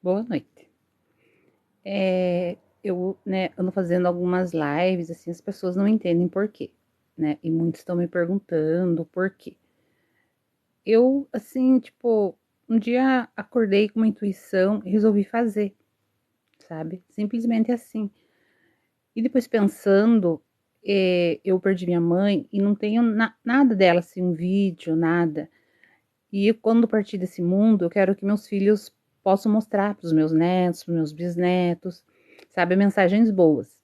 Boa noite. Eu, ando fazendo algumas lives, assim, as pessoas não entendem por quê, né? E muitos estão me perguntando por quê. Eu, assim, tipo, um dia acordei com uma intuição e resolvi fazer, sabe? Simplesmente assim. E depois pensando, eu perdi minha mãe e não tenho nada dela, assim, um vídeo, nada. E quando partir desse mundo, eu quero que meus filhos possam mostrar para os meus netos, para os meus bisnetos, sabe, mensagens boas.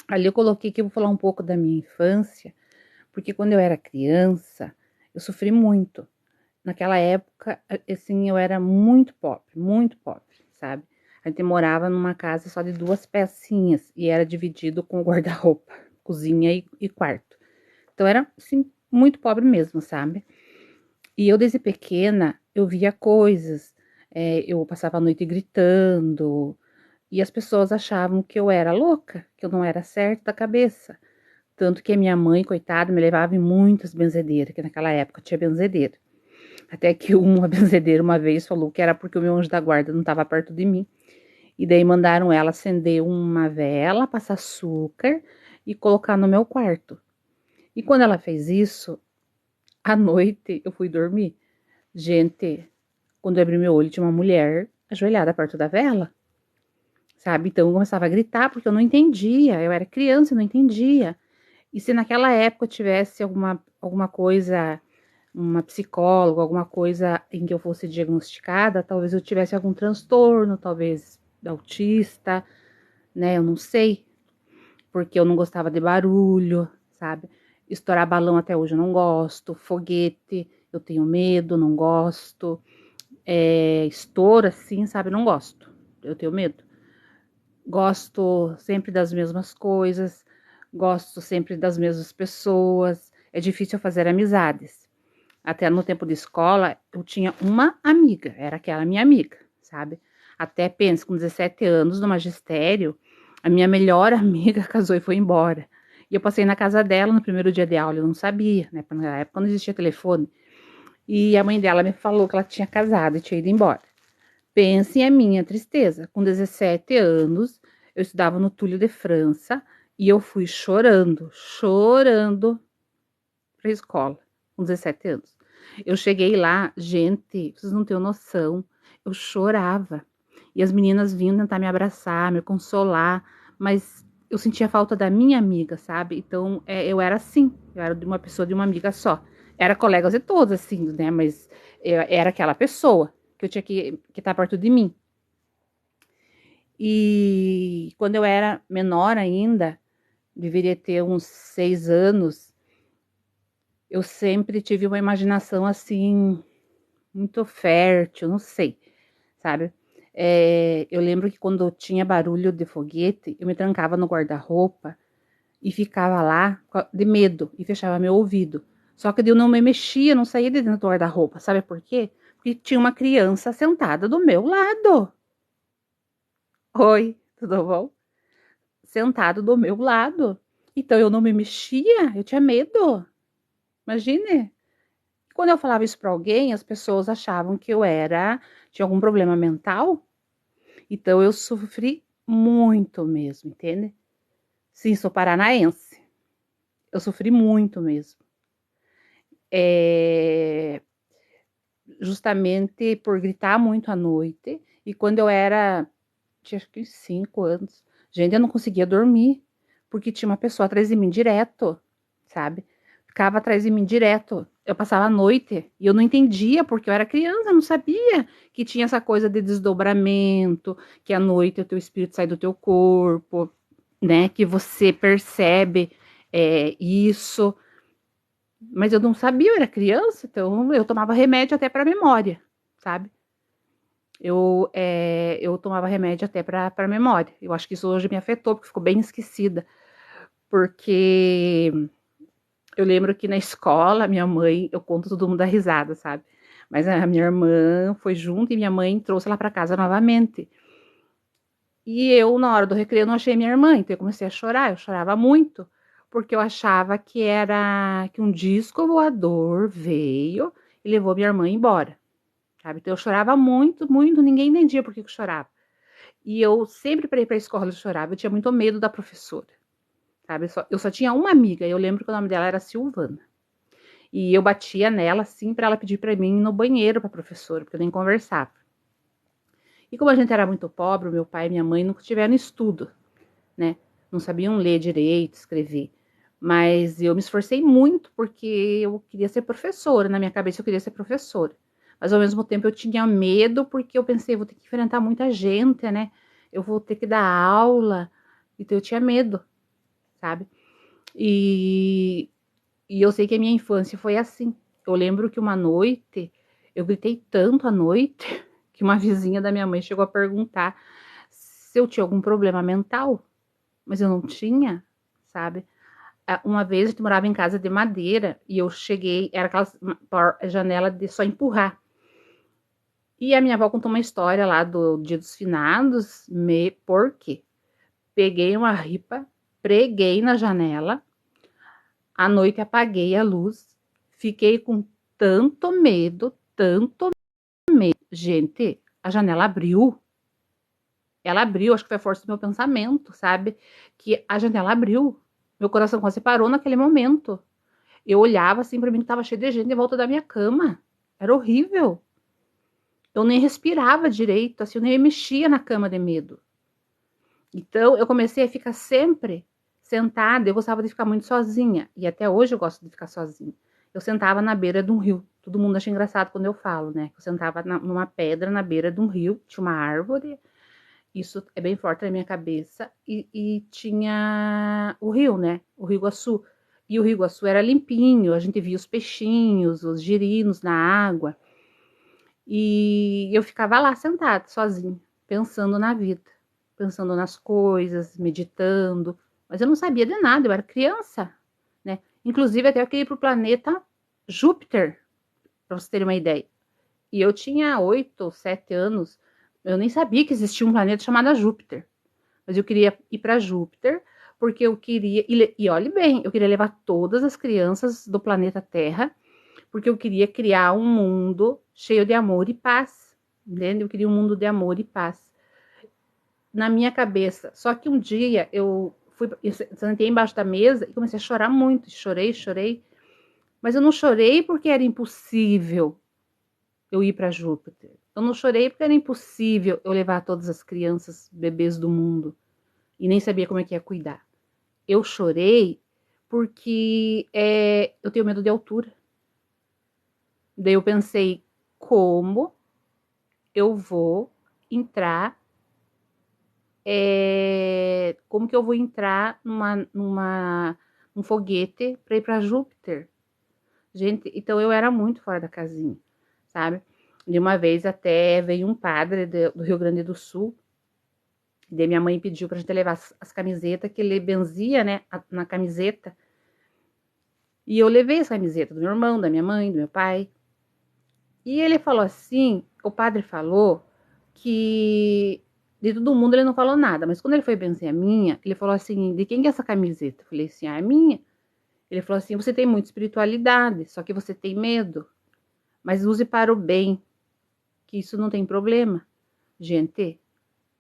Ali eu coloquei que eu vou falar um pouco da minha infância, porque quando eu era criança, eu sofri muito. Naquela época, assim, eu era muito pobre, sabe? A gente morava numa casa só de duas pecinhas e era dividido com guarda-roupa, cozinha e quarto. Então era, assim, muito pobre mesmo, sabe? E eu, desde pequena, eu via coisas, eu passava a noite gritando, e as pessoas achavam que eu era louca, que eu não era certa da cabeça. Tanto que a minha mãe, coitada, me levava em muitas benzedeiras, que naquela época tinha benzedeira. Até que uma benzedeira uma vez falou que era porque o meu anjo da guarda não estava perto de mim. E daí mandaram ela acender uma vela, passar açúcar e colocar no meu quarto. E quando ela fez isso, à noite eu fui dormir. Gente, quando eu abri meu olho, tinha uma mulher ajoelhada perto da vela, sabe? Então eu começava a gritar porque eu não entendia. Eu era criança, eu não entendia. E se naquela época eu tivesse alguma coisa, uma psicóloga, alguma coisa em que eu fosse diagnosticada, talvez eu tivesse algum transtorno, talvez autista, né? Eu não sei, porque eu não gostava de barulho, sabe? Estourar balão até hoje eu não gosto, foguete, eu tenho medo, não gosto. Estouro assim, sabe? Não gosto. Eu tenho medo. Gosto sempre das mesmas coisas, gosto sempre das mesmas pessoas. É difícil fazer amizades. Até no tempo de escola, eu tinha uma amiga, era aquela minha amiga, sabe? Até penso, com 17 anos no magistério, a minha melhor amiga casou e foi embora. E eu passei na casa dela no primeiro dia de aula, eu não sabia, né? Na época não existia telefone. E a mãe dela me falou que ela tinha casado e tinha ido embora. Pensem a minha tristeza. Com 17 anos, eu estudava no Túlio de França e eu fui chorando para a escola, com 17 anos. Eu cheguei lá, gente, vocês não têm noção, eu chorava. E as meninas vinham tentar me abraçar, me consolar, mas eu sentia falta da minha amiga, sabe? Então, eu era assim, eu era de uma pessoa, de uma amiga só. Era colegas de todos, assim, né? Mas eu era aquela pessoa que eu tinha que estar perto de mim. E quando eu era menor ainda, deveria ter uns 6 anos, eu sempre tive uma imaginação assim, muito fértil, não sei, sabe? Eu lembro que quando tinha barulho de foguete, eu me trancava no guarda-roupa e ficava lá de medo e fechava meu ouvido. Só que eu não me mexia, não saía de dentro do guarda-roupa. Sabe por quê? Porque tinha uma criança sentada do meu lado. Oi, tudo bom? Sentado do meu lado. Então eu não me mexia, eu tinha medo. Imagine. Quando eu falava isso para alguém, as pessoas achavam que tinha algum problema mental. Então eu sofri muito mesmo, entende? Sim, sou paranaense. Eu sofri muito mesmo. É, justamente por gritar muito à noite. E quando eu tinha acho que 5 anos, gente, eu não conseguia dormir, porque tinha uma pessoa atrás de mim direto, sabe? Ficava atrás de mim direto. Eu passava a noite e eu não entendia, porque eu era criança, eu não sabia que tinha essa coisa de desdobramento, que à noite o teu espírito sai do teu corpo, né? Que você percebe isso. Mas eu não sabia, eu era criança, então eu tomava remédio até para memória, sabe? Eu tomava remédio até para memória. Eu acho que isso hoje me afetou, porque ficou bem esquecida. Porque eu lembro que na escola, minha mãe, eu conto todo mundo da risada, sabe? Mas a minha irmã foi junto e minha mãe trouxe ela para casa novamente. E eu, na hora do recreio, não achei minha irmã, então eu comecei a chorar. Eu chorava muito, porque eu achava que um disco voador veio e levou minha irmã embora. sabe? Então eu chorava muito, muito, ninguém entendia por que eu chorava. E eu sempre para ir para a escola eu chorava, eu tinha muito medo da professora, sabe? Eu só tinha uma amiga, eu lembro que o nome dela era Silvana. E eu batia nela assim para ela pedir para mim ir no banheiro para a professora, porque eu nem conversava. E como a gente era muito pobre, meu pai e minha mãe nunca tiveram estudo, né? Não sabiam ler direito, escrever. Mas eu me esforcei muito porque eu queria ser professora. Na minha cabeça eu queria ser professora. Mas ao mesmo tempo eu tinha medo porque eu pensei, vou ter que enfrentar muita gente, né? Eu vou ter que dar aula. Então eu tinha medo, sabe? E, e eu sei que a minha infância foi assim. Eu lembro que uma noite, eu gritei tanto à noite, que uma vizinha da minha mãe chegou a perguntar se eu tinha algum problema mental. Mas eu não tinha, sabe? Uma vez a gente morava em casa de madeira e eu cheguei, era aquela janela de só empurrar. E a minha avó contou uma história lá do Dia dos Finados, por quê? Peguei uma ripa, preguei na janela, à noite apaguei a luz, fiquei com tanto medo. Gente, a janela abriu. Ela abriu, acho que foi a força do meu pensamento, sabe? Que a janela abriu. Meu coração quase parou naquele momento. Eu olhava assim para mim que tava cheio de gente em volta da minha cama. Era horrível. Eu nem respirava direito, assim, eu nem mexia na cama de medo. Então, eu comecei a ficar sempre sentada. Eu gostava de ficar muito sozinha. E até hoje eu gosto de ficar sozinha. Eu sentava na beira de um rio. Todo mundo acha engraçado quando eu falo, né? Eu sentava numa pedra na beira de um rio. Tinha uma árvore. Isso é bem forte na minha cabeça. E tinha o rio, né? O Rio Iguaçu. E o Rio Iguaçu era limpinho. A gente via os peixinhos, os girinos na água. E eu ficava lá sentada, sozinha, pensando na vida, pensando nas coisas, meditando. Mas eu não sabia de nada, eu era criança, né? Inclusive, até eu queria ir para o planeta Júpiter, para você ter uma ideia. E eu tinha 8 ou 7 anos, eu nem sabia que existia um planeta chamado Júpiter. Mas eu queria ir para Júpiter, porque eu queria. E olhe bem, eu queria levar todas as crianças do planeta Terra porque eu queria criar um mundo cheio de amor e paz, entende? Eu queria um mundo de amor e paz. Na minha cabeça. Só que um dia eu sentei embaixo da mesa e comecei a chorar muito. Chorei. Mas eu não chorei porque era impossível eu ir para Júpiter. Eu não chorei porque era impossível eu levar todas as crianças, bebês do mundo. E nem sabia como é que ia cuidar. Eu chorei porque eu tenho medo de altura. Daí eu pensei, como eu vou entrar? Como que eu vou entrar num foguete para ir para Júpiter? Gente, então eu era muito fora da casinha, sabe? De uma vez até veio um padre do Rio Grande do Sul, daí minha mãe pediu pra gente levar as camisetas que ele benzia, né, na camiseta. E eu levei as camisetas do meu irmão, da minha mãe, do meu pai. E ele falou assim, o padre falou que de todo mundo ele não falou nada, mas quando ele foi benzer a minha, ele falou assim, de quem que é essa camiseta? Eu falei assim, é minha. Ele falou assim, você tem muita espiritualidade, só que você tem medo, mas use para o bem, que isso não tem problema. Gente,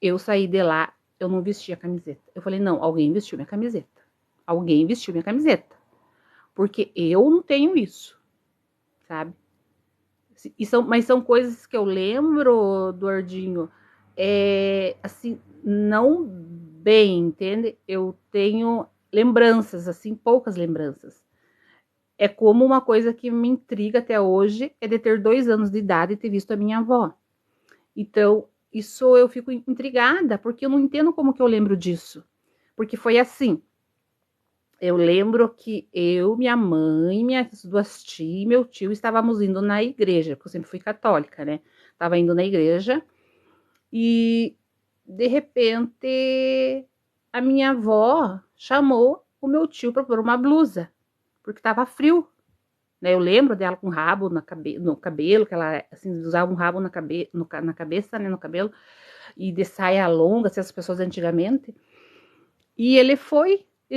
eu saí de lá, eu não vesti a camiseta. Eu falei, não, alguém vestiu minha camiseta. Alguém vestiu minha camiseta. Porque eu não tenho isso, sabe? Mas são coisas que eu lembro, Eduardinho, assim, não bem, entende? Eu tenho lembranças, assim, poucas lembranças. É como uma coisa que me intriga até hoje, é de ter 2 anos de idade e ter visto a minha avó. Então, isso eu fico intrigada, porque eu não entendo como que eu lembro disso. Porque foi assim, eu lembro que eu, minha mãe, minhas 2 tias e meu tio estávamos indo na igreja, porque eu sempre fui católica, né? Tava indo na igreja e, de repente, a minha avó chamou o meu tio para pôr uma blusa, porque tava frio, né? Eu lembro dela com rabo no cabelo, que ela assim, usava um rabo na cabeça, né? No cabelo, e de saia longa, assim, as pessoas antigamente. E ele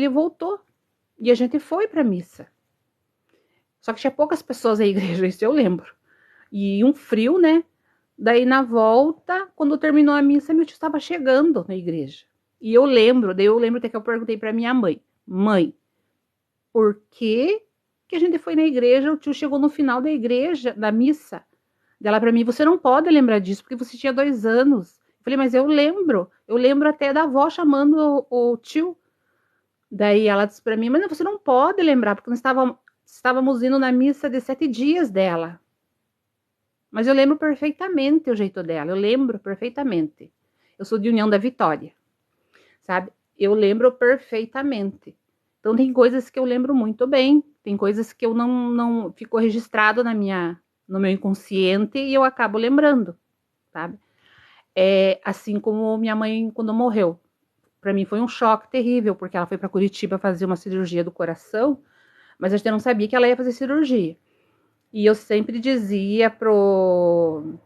voltou. E a gente foi pra missa. Só que tinha poucas pessoas na igreja, isso eu lembro. E um frio, né? Daí na volta, quando terminou a missa, meu tio estava chegando na igreja. E eu lembro, daí eu lembro até que eu perguntei para minha mãe: mãe, por que a gente foi na igreja? O tio chegou no final da igreja, da missa. Dela para mim: você não pode lembrar disso, porque você tinha 2 anos. Eu falei: mas eu lembro até da avó chamando o tio. Daí ela disse para mim: mas você não pode lembrar, porque nós estávamos indo na missa de 7 dias dela. Mas eu lembro perfeitamente o jeito dela, eu lembro perfeitamente. Eu sou de União da Vitória, sabe? Eu lembro perfeitamente. Então tem coisas que eu lembro muito bem, tem coisas que eu não ficou registrado no meu inconsciente e eu acabo lembrando, sabe? É assim como minha mãe quando morreu. Para mim foi um choque terrível, porque ela foi para Curitiba fazer uma cirurgia do coração, mas a gente não sabia que ela ia fazer cirurgia. E eu sempre dizia pro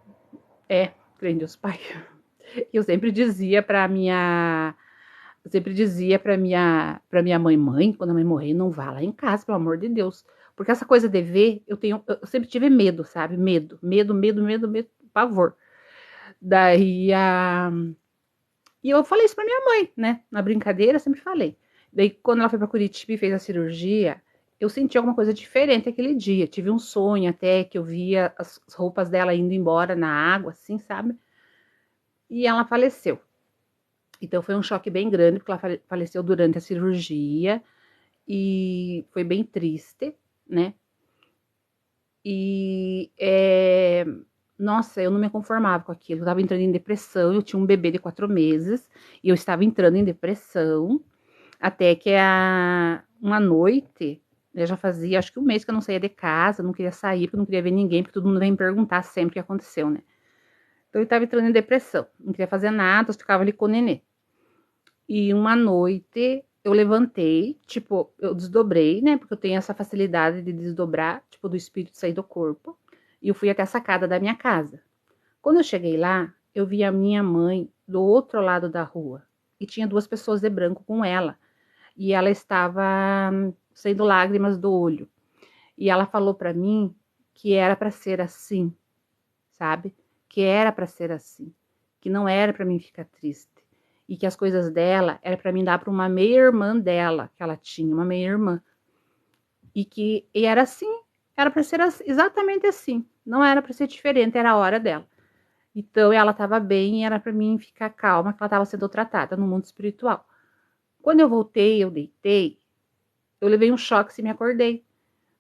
crê em Deus Pai. Eu sempre dizia para minha eu sempre dizia para minha mãe, quando a mãe morrer, não vá lá em casa, pelo amor de Deus. Porque essa coisa de ver, eu sempre tive medo, sabe? Medo, pavor. Daí e eu falei isso pra minha mãe, né? Na brincadeira, eu sempre falei. Daí quando ela foi para Curitiba e fez a cirurgia, eu senti alguma coisa diferente aquele dia. Tive um sonho até que eu via as roupas dela indo embora na água, assim, sabe? E ela faleceu. Então foi um choque bem grande, porque ela faleceu durante a cirurgia e foi bem triste, né? E nossa, eu não me conformava com aquilo. Eu estava entrando em depressão, eu tinha um bebê de 4 meses e eu estava entrando em depressão até que uma noite, eu já fazia acho que um mês que eu não saía de casa, não queria sair, porque não queria ver ninguém, porque todo mundo vem me perguntar sempre o que aconteceu, né? Então eu estava entrando em depressão, não queria fazer nada, eu ficava ali com o nenê. E uma noite eu levantei, tipo, eu desdobrei, né? Porque eu tenho essa facilidade de desdobrar, tipo, do espírito sair do corpo. E eu fui até a sacada da minha casa. Quando eu cheguei lá, eu vi a minha mãe do outro lado da rua. E tinha 2 pessoas de branco com ela. E ela estava saindo lágrimas do olho. E ela falou para mim que era para ser assim, sabe? Que era para ser assim, que não era para mim ficar triste e que as coisas dela era para mim dar para uma meia-irmã dela, que ela tinha uma meia-irmã. E era assim, era para ser assim, exatamente assim, não era para ser diferente, era a hora dela. Então ela estava bem e era para mim ficar calma, que ela estava sendo tratada no mundo espiritual. Quando eu voltei, eu deitei, eu levei um choque se me acordei.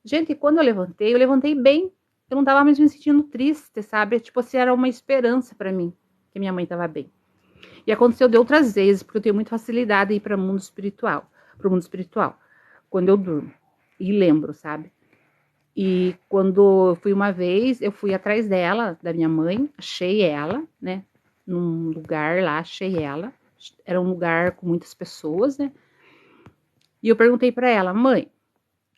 Gente, quando eu levantei bem. Eu não tava mais me sentindo triste, sabe? Tipo assim, era uma esperança para mim que minha mãe tava bem. E aconteceu de outras vezes, porque eu tenho muita facilidade em ir para o mundo espiritual, quando eu durmo. E lembro, sabe? E quando eu fui uma vez, eu fui atrás dela, da minha mãe, achei ela, né? Num lugar lá, achei ela. Era um lugar com muitas pessoas, né? E eu perguntei para ela: mãe,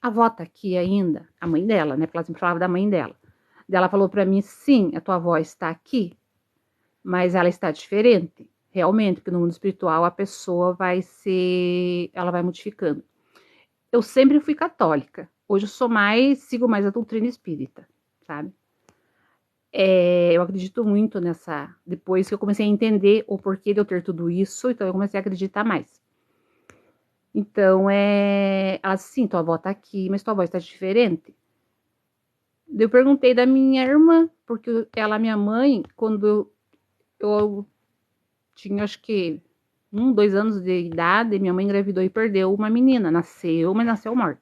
a avó tá aqui ainda? A mãe dela, né? Porque ela sempre falava da mãe dela. Daí ela falou para mim: sim, a tua avó está aqui, mas ela está diferente. Realmente, porque no mundo espiritual a pessoa ela vai modificando. Eu sempre fui católica. Hoje eu sigo mais a doutrina espírita, sabe? Eu acredito muito nessa. Depois que eu comecei a entender o porquê de eu ter tudo isso, então eu comecei a acreditar mais. Então, assim, tua avó tá aqui, mas tua avó está diferente. Eu perguntei da minha irmã, porque ela, minha mãe, quando eu tinha acho que 2 anos de idade, minha mãe engravidou e perdeu uma menina. Nasceu, mas nasceu morta,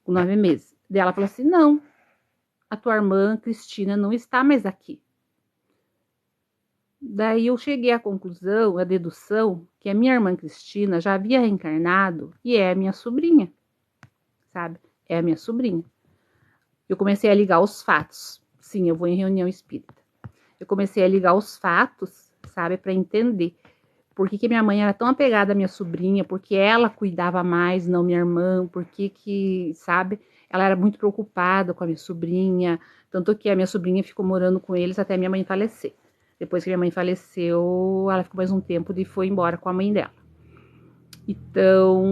com 9 meses. Daí ela falou assim: não, a tua irmã Cristina não está mais aqui. Daí eu cheguei à conclusão, à dedução, que a minha irmã Cristina já havia reencarnado e é a minha sobrinha, sabe? É a minha sobrinha. Eu comecei a ligar os fatos. Sim, eu vou em reunião espírita. Eu comecei a ligar os fatos, sabe, para entender por que minha mãe era tão apegada à minha sobrinha, porque ela cuidava mais, não minha irmã, porque, sabe, ela era muito preocupada com a minha sobrinha, tanto que a minha sobrinha ficou morando com eles até minha mãe falecer. Depois que minha mãe faleceu, ela ficou mais um tempo e foi embora com a mãe dela. Então,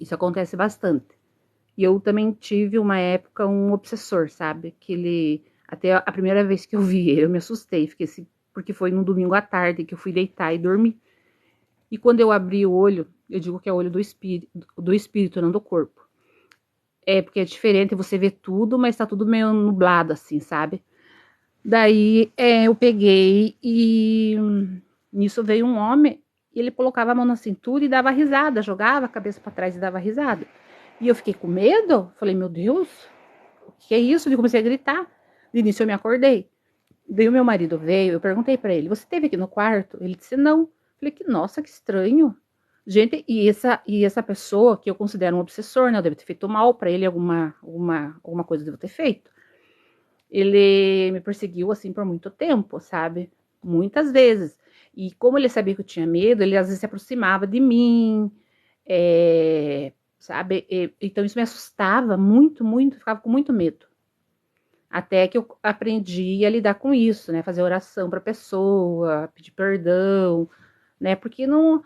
isso acontece bastante. E eu também tive uma época um obsessor, sabe? Que ele Até a primeira vez que eu vi ele, eu me assustei, fiquei assim, porque foi num domingo à tarde que eu fui deitar e dormir. E quando eu abri o olho, eu digo que é o olho do espírito, não do corpo. É, porque é diferente, você vê tudo, mas tá tudo meio nublado, assim, sabe? Daí eu peguei e nisso veio um homem, e ele colocava a mão na cintura e dava risada, jogava a cabeça para trás e dava risada. E eu fiquei com medo, falei, meu Deus, o que é isso? E comecei a gritar. De início eu me acordei. Daí o meu marido veio, eu perguntei para ele, você esteve aqui no quarto? Ele disse, não. Falei, que nossa, que estranho. Gente, e essa pessoa que eu considero um obsessor, né? Eu devo ter feito mal para ele, alguma coisa eu devo ter feito. Ele me perseguiu assim por muito tempo, sabe? Muitas vezes. E como ele sabia que eu tinha medo, ele às vezes se aproximava de mim, sabe? Então isso me assustava muito, muito, ficava com muito medo. Até que eu aprendi a lidar com isso, né? Fazer oração para a pessoa, pedir perdão, né? Porque não,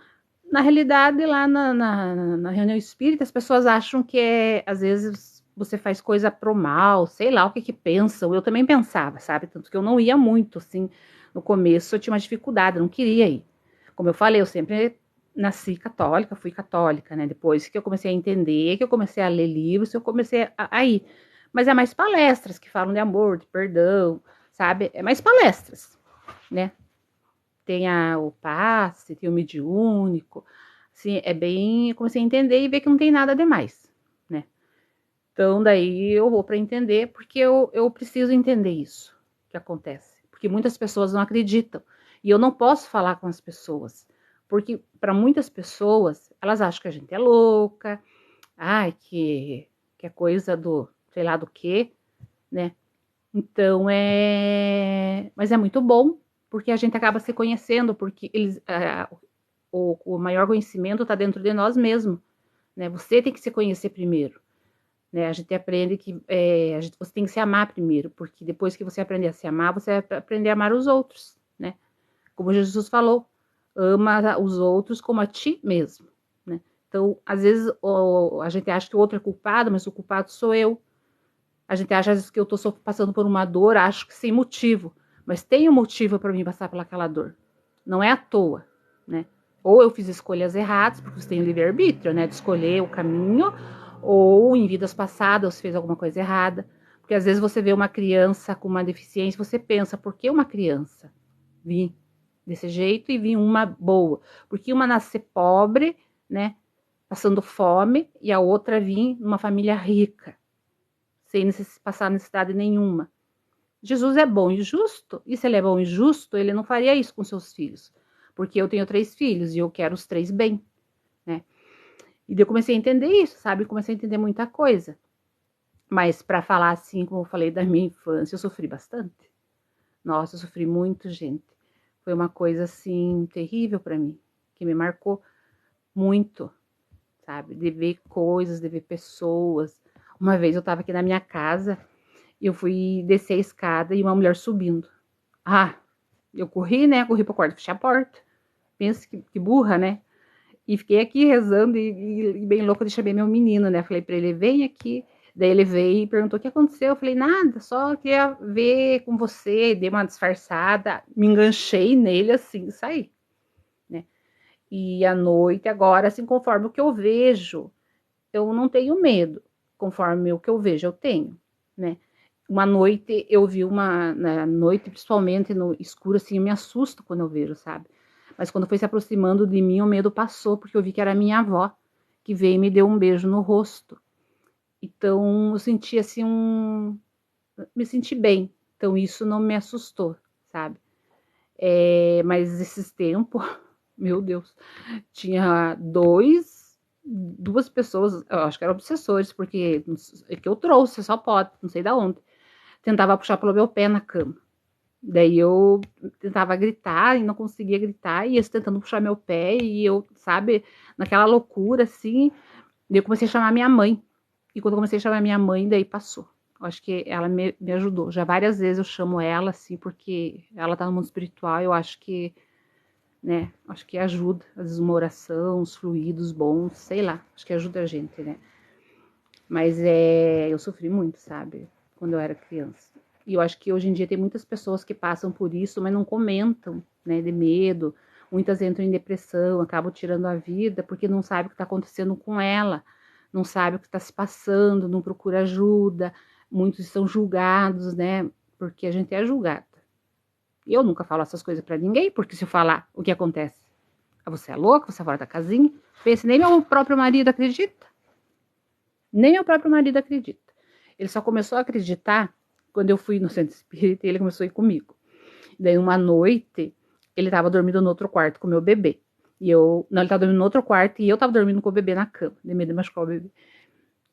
na realidade, lá na reunião espírita, as pessoas acham que às vezes você faz coisa pro mal, sei lá o que pensam. Eu também pensava, sabe? Tanto que eu não ia muito, assim. No começo eu tinha uma dificuldade, eu não queria ir. Como eu falei, eu sempre nasci católica, fui católica, né? Depois que eu comecei a entender, que eu comecei a ler livros, eu comecei a ir. Mas é mais palestras que falam de amor, de perdão, sabe? É mais palestras, né? Tem o passe, tem o mediúnico. Assim, é bem. Eu comecei a entender e ver que não tem nada demais, né? Então, daí eu vou para entender, porque eu preciso entender isso que acontece. Porque muitas pessoas não acreditam. E eu não posso falar com as pessoas. Porque para muitas pessoas, elas acham que a gente é louca, ai, que é coisa do, sei lá do quê, né? Então mas é muito bom, porque a gente acaba se conhecendo, porque o maior conhecimento está dentro de nós mesmos, né? Você tem que se conhecer primeiro, né? A gente aprende que você tem que se amar primeiro, porque depois que você aprender a se amar, você vai aprender a amar os outros, né? Como Jesus falou, ama os outros como a ti mesmo, né? Então, às vezes a gente acha que o outro é culpado, mas o culpado sou eu. A gente acha às vezes que eu estou passando por uma dor, acho que sem motivo, mas tem um motivo para mim passar pelaquela dor. Não é à toa, né? Ou eu fiz escolhas erradas, porque você tem o livre-arbítrio, né? De escolher o caminho, ou em vidas passadas você fez alguma coisa errada. Porque às vezes você vê uma criança com uma deficiência, você pensa, por que uma criança vir desse jeito e vir uma boa? Porque uma nascer pobre, né? Passando fome, e a outra vir numa família rica sem passar necessidade nenhuma. Jesus é bom e justo, e se ele é bom e justo, ele não faria isso com seus filhos, porque eu tenho 3 filhos e eu quero os 3 bem, né? E daí eu comecei a entender isso, sabe? Comecei a entender muita coisa. Mas para falar assim, como eu falei da minha infância, eu sofri bastante. Nossa, eu sofri muito, gente. Foi uma coisa assim terrível para mim, que me marcou muito, sabe? De ver coisas, de ver pessoas. Uma vez eu estava aqui na minha casa, eu fui descer a escada e uma mulher subindo. Ah, eu corri, né? Corri pro quarto, fechei a porta. Pensa que burra, né? E fiquei aqui rezando e bem louca de chamar meu menino, né? Falei pra ele, vem aqui. Daí ele veio e perguntou o que aconteceu. Eu falei, nada, só queria ver com você. Dei uma disfarçada, me enganchei nele assim e saí, né? E à noite, agora, assim, conforme o que eu vejo, eu não tenho medo. Conforme o que eu vejo, eu tenho, né? Uma noite eu vi na noite, principalmente no escuro, assim, eu me assusto quando eu vejo, sabe? Mas quando foi se aproximando de mim, o medo passou, porque eu vi que era minha avó, que veio e me deu um beijo no rosto. Então, eu senti assim me senti bem. Então, isso não me assustou, sabe? Mas esses tempos, meu Deus, tinha duas pessoas, eu acho que eram obsessores, porque é que eu trouxe, só pode, não sei da onde. Tentava puxar pelo meu pé na cama. Daí eu tentava gritar e não conseguia gritar, e eles tentando puxar meu pé, e eu, sabe, naquela loucura assim. Daí eu comecei a chamar minha mãe. E quando eu comecei a chamar minha mãe, daí passou. Eu acho que ela me ajudou. Já várias vezes eu chamo ela, assim, porque ela tá no mundo espiritual, eu acho que, né, acho que ajuda. Às vezes uma oração, os fluidos bons, sei lá, acho que ajuda a gente, né. Mas eu sofri muito, sabe, quando eu era criança. E eu acho que hoje em dia tem muitas pessoas que passam por isso, mas não comentam, né, de medo. Muitas entram em depressão, acabam tirando a vida porque não sabe o que está acontecendo com ela, não sabe o que está se passando, não procura ajuda. Muitos são julgados, né? Porque a gente é julgada. Eu nunca falo essas coisas para ninguém, porque se eu falar, o que acontece? Você é louca, você é fora da casinha. Pense, nem meu próprio marido acredita. Nem meu próprio marido acredita. Ele só começou a acreditar quando eu fui no centro espírita e ele começou a ir comigo. Daí, uma noite, ele tava dormindo no outro quarto com o meu bebê. Não, ele tava dormindo no outro quarto e eu tava dormindo com o bebê na cama, de medo de machucar o bebê.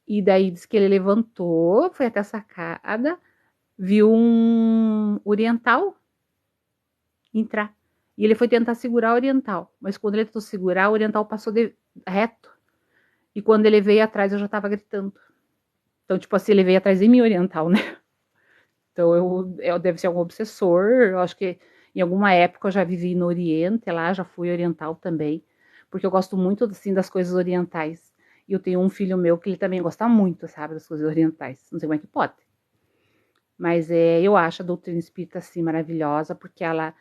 E daí, disse que ele levantou, foi até a sacada, viu um oriental entrar. E ele foi tentar segurar o oriental, mas quando ele tentou segurar, o oriental passou reto. E quando ele veio atrás, eu já tava gritando. Então, tipo assim, ele veio atrás de mim, oriental, né? Então, eu deve ser algum obsessor. Eu acho que em alguma época eu já vivi no Oriente, lá já fui oriental também, porque eu gosto muito, assim, das coisas orientais. E eu tenho um filho meu que ele também gosta muito, sabe, das coisas orientais. Não sei como é que pode. Mas eu acho a doutrina espírita, assim, maravilhosa, porque ela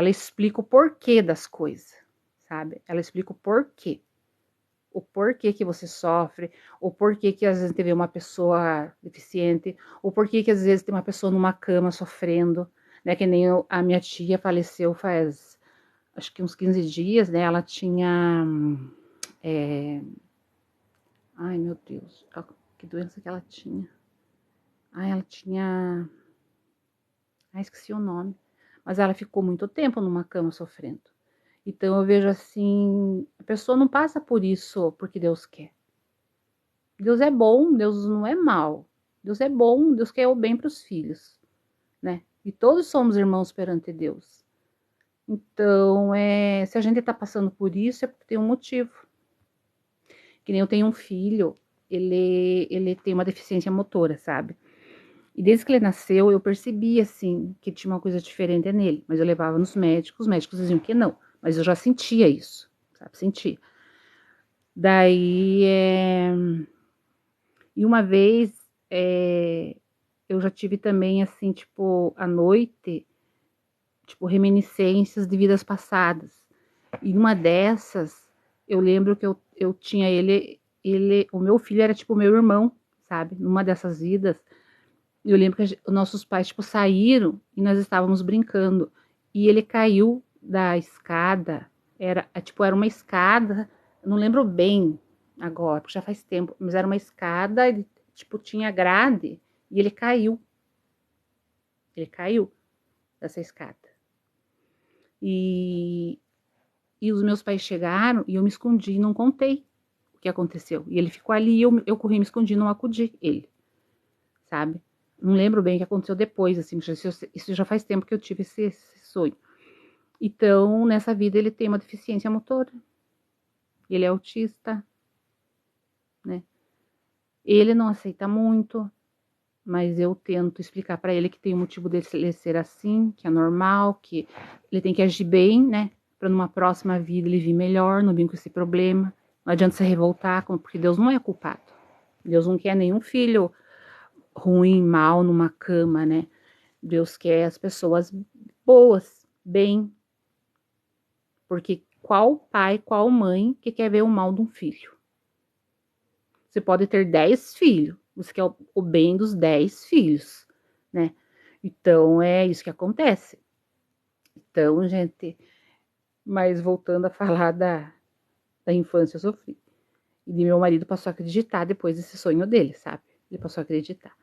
explica o porquê das coisas, sabe? Ela explica o porquê. O porquê que você sofre, o porquê que às vezes teve uma pessoa deficiente, o porquê que às vezes tem uma pessoa numa cama sofrendo, né? Que nem a minha tia faleceu faz, acho que uns 15 dias, né? Ela tinha, ai meu Deus, que doença que ela tinha? Ai, ela tinha, ai, esqueci o nome, mas ela ficou muito tempo numa cama sofrendo. Então eu vejo assim, a pessoa não passa por isso porque Deus quer. Deus é bom, Deus não é mal. Deus é bom, Deus quer o bem para os filhos, né? E todos somos irmãos perante Deus. Então, se a gente está passando por isso, é porque tem um motivo. Que nem eu tenho um filho, ele tem uma deficiência motora, sabe? E desde que ele nasceu, eu percebi, assim, que tinha uma coisa diferente nele. Mas eu levava nos médicos, os médicos diziam que não. Mas eu já sentia isso, sabe? Sentia. Daí, e uma vez, eu já tive também, assim, tipo, à noite, tipo, reminiscências de vidas passadas. E uma dessas, eu lembro que eu tinha o meu filho era tipo o meu irmão, sabe? Numa dessas vidas, eu lembro que os nossos pais, tipo, saíram e nós estávamos brincando. E ele caiu da escada, era uma escada, eu não lembro bem agora, porque já faz tempo, mas era uma escada, ele, tipo, tinha grade, e ele caiu. Ele caiu dessa escada. E, e os meus pais chegaram e eu me escondi e não contei o que aconteceu. E ele ficou ali e eu corri, me escondi, não acudi ele, sabe? Não lembro bem o que aconteceu depois, assim, isso já faz tempo que eu tive esse sonho. Então, nessa vida, ele tem uma deficiência motora. Ele é autista, né? Ele não aceita muito, mas eu tento explicar para ele que tem um motivo dele ser assim, que é normal, que ele tem que agir bem, né? Para numa próxima vida ele vir melhor, não vir com esse problema. Não adianta se revoltar, porque Deus não é culpado. Deus não quer nenhum filho ruim, mal, numa cama, né? Deus quer as pessoas boas, bem. Porque qual pai, qual mãe que quer ver o mal de um filho? Você pode ter 10 filhos, você quer o bem dos 10 filhos, né? Então é isso que acontece. Então, gente, mas voltando a falar da infância, eu sofri. E de meu marido passou a acreditar depois desse sonho dele, sabe? Ele passou a acreditar.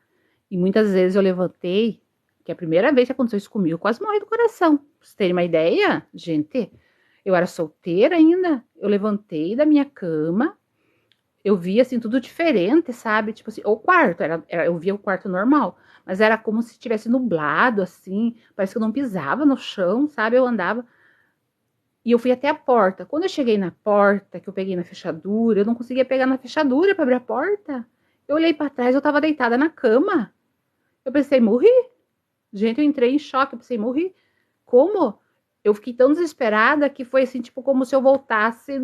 E muitas vezes eu levantei, que é a primeira vez que aconteceu isso comigo, eu quase morri do coração. Pra vocês terem uma ideia, gente, eu era solteira ainda, eu levantei da minha cama, eu via assim tudo diferente, sabe? Tipo assim, o quarto, eu via o quarto normal, mas era como se tivesse nublado, assim, parece que eu não pisava no chão, sabe? Eu andava e eu fui até a porta. Quando eu cheguei na porta, que eu peguei na fechadura, eu não conseguia pegar na fechadura para abrir a porta. Eu olhei para trás, eu tava deitada na cama. Eu pensei, morri. Gente, eu entrei em choque, eu pensei, morri. Como? Eu fiquei tão desesperada que foi assim, tipo, como se eu voltasse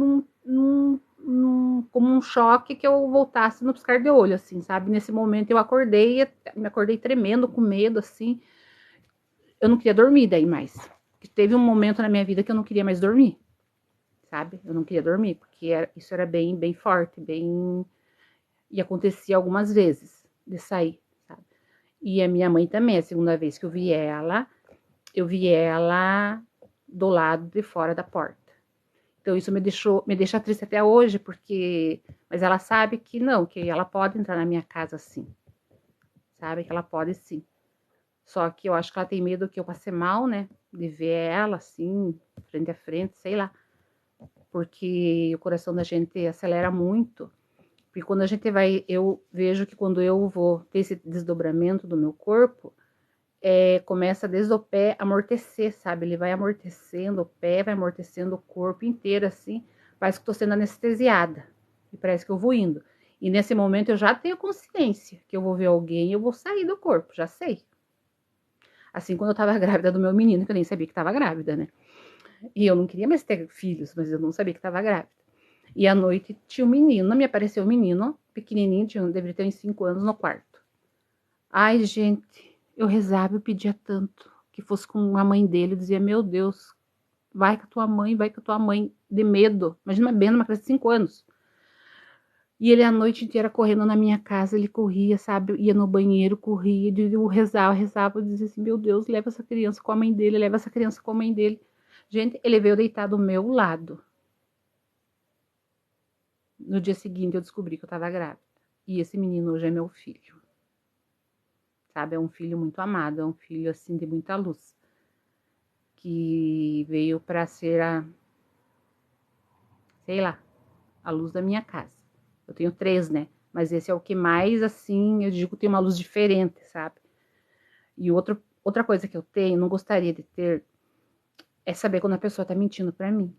como um choque que eu voltasse no piscar de olho, assim, sabe? Nesse momento eu acordei, me acordei tremendo, com medo, assim. eu não queria dormir daí mais. Teve um momento na minha vida que eu não queria mais dormir, sabe? Eu não queria dormir, porque isso era bem, bem forte, bem... E acontecia algumas vezes de sair, sabe? E a minha mãe também, a segunda vez que eu vi ela do lado de fora da porta. Então isso me deixa triste até hoje, porque... Mas ela sabe que não, que ela pode entrar na minha casa sim, sabe? Que ela pode sim. Só que eu acho que ela tem medo que eu passe mal, né? De ver ela assim, frente a frente, sei lá. Porque o coração da gente acelera muito. Porque quando a gente vai, eu vejo que quando eu vou ter esse desdobramento do meu corpo, começa desde o pé a amortecer, sabe? Ele vai amortecendo o pé, vai amortecendo o corpo inteiro, assim. Parece que tô sendo anestesiada. E parece que eu vou indo. E nesse momento eu já tenho consciência que eu vou ver alguém e eu vou sair do corpo, já sei. Assim, quando eu tava grávida do meu menino, que eu nem sabia que tava grávida, né? E eu não queria mais ter filhos, mas eu não sabia que tava grávida. E à noite tinha um menino, me apareceu um menino, pequenininho, deveria ter uns 5 anos no quarto. Ai, gente, eu rezava, eu pedia tanto que fosse com a mãe dele, eu dizia, meu Deus, vai com a tua mãe, vai com a tua mãe, de medo. Imagina bem uma criança de 5 anos. E ele a noite inteira correndo na minha casa, ele corria, sabe? Ia no banheiro, corria, eu rezava, eu dizia assim, meu Deus, leva essa criança com a mãe dele, leva essa criança com a mãe dele. Gente, ele veio deitar do meu lado. No dia seguinte eu descobri que eu tava grávida. E esse menino hoje é meu filho. Sabe? É um filho muito amado, é um filho assim de muita luz. Que veio para ser sei lá, a luz da minha casa. Eu tenho 3, né? Mas esse é o que mais, assim, eu digo, tem uma luz diferente, sabe? E outra coisa que eu tenho, não gostaria de ter, é saber quando a pessoa tá mentindo pra mim.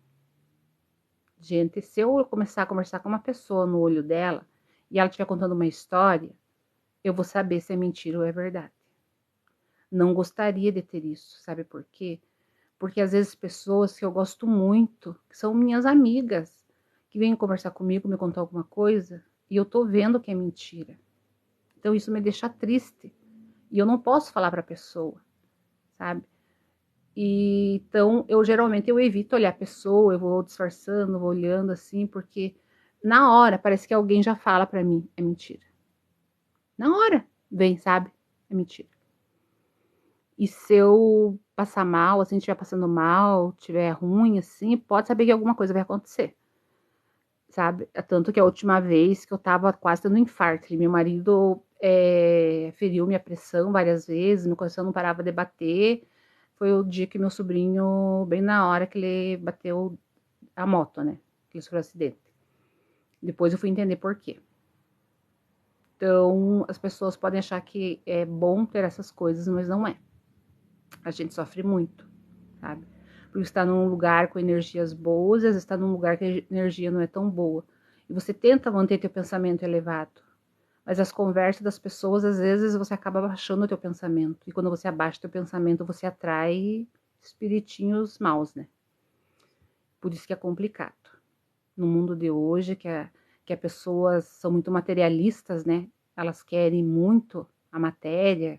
Gente, se eu começar a conversar com uma pessoa no olho dela e ela estiver contando uma história, eu vou saber se é mentira ou é verdade. Não gostaria de ter isso, sabe por quê? Porque às vezes pessoas que eu gosto muito, que são minhas amigas, que vêm conversar comigo, me contar alguma coisa, e eu tô vendo que é mentira. Então isso me deixa triste. E eu não posso falar para a pessoa, sabe? E então eu geralmente eu evito olhar a pessoa, eu vou disfarçando, vou olhando assim, porque na hora parece que alguém já fala para mim, é mentira. Na hora vem, sabe? É mentira. E se eu passar mal, assim, estiver passando mal, estiver ruim, assim, pode saber que alguma coisa vai acontecer, sabe? Tanto que a última vez que eu tava quase tendo um infarto, meu marido feriu minha pressão várias vezes, meu coração não parava de bater. Foi o dia que meu sobrinho, bem na hora que ele bateu a moto, né? Que ele sofreu um acidente. Depois eu fui entender por quê. Então, as pessoas podem achar que é bom ter essas coisas, mas não é. A gente sofre muito, sabe? Porque está num lugar com energias boas, às vezes está num lugar que a energia não é tão boa. E você tenta manter teu pensamento elevado, mas as conversas das pessoas, às vezes, você acaba abaixando o teu pensamento. E quando você abaixa o teu pensamento, você atrai espiritinhos maus, né? Por isso que é complicado. No mundo de hoje, que as pessoas são muito materialistas, né? Elas querem muito a matéria,